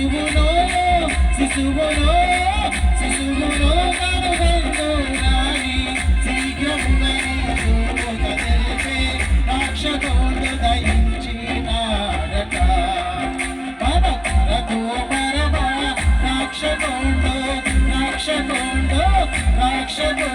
శిశువులో శిశువులో శిశువులో కనుగొందు రాని శీఘ్రముగని దూత తెలిపే రక్షకుడు దయించినాడట మన కొరకు పరమ రక్షకుడు రక్షకుడు రక్షకుడు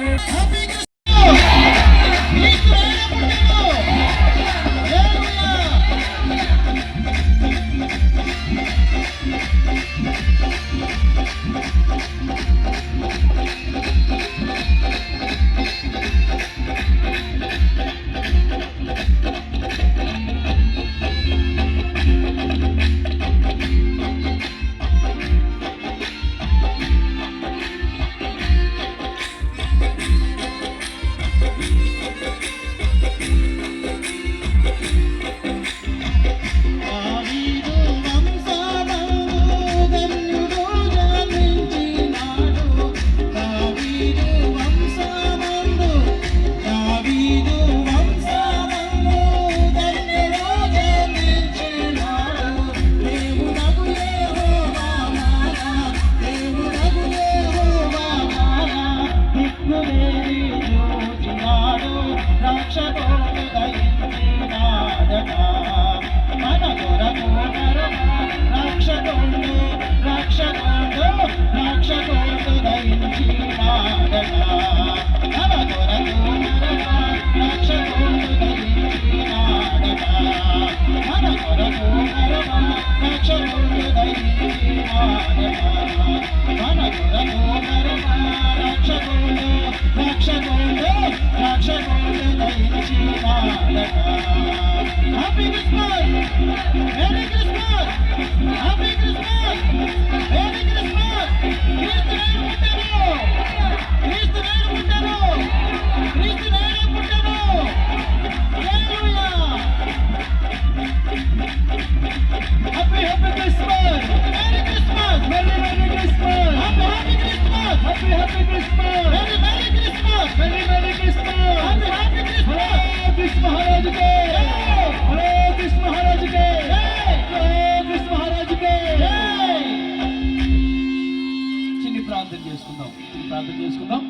ప్రార్థన చేసుకుందాం.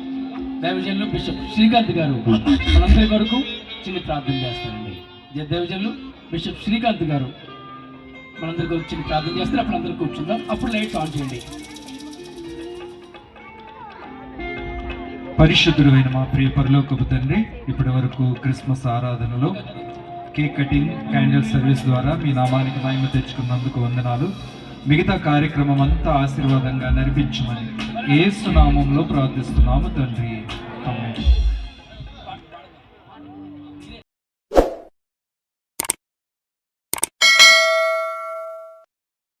దైవజనులు బిషప్ శ్రీకాంత్ గారు మనందరి వరకు చిన్న ప్రార్థన చేస్తారండి. దైవజనులు బిషప్ శ్రీకాంత్ గారు మనందరి వరకు చిన్న ప్రార్థన చేస్తారు. అప్పుడు అందరూ కూర్చుందాం. అప్పుడు లైట్స్ ఆన్ చేయండి. పరిశుద్ధుడైన మా ప్రియ పరలోకపు తండ్రి, ఇప్పటి వరకు క్రిస్మస్ ఆరాధనలో కేక్ కటింగ్, క్యాండిల్ సర్వీస్ ద్వారా మీ నామానికి మహిమ తెచ్చుకున్నందుకు వందనాలు. మిగతా కార్యక్రమం అంతా ఆశీర్వాదంగా నడిపించమని యేసు నామంలో ప్రార్థిస్తున్నాము తండ్రి. ఆమేన్.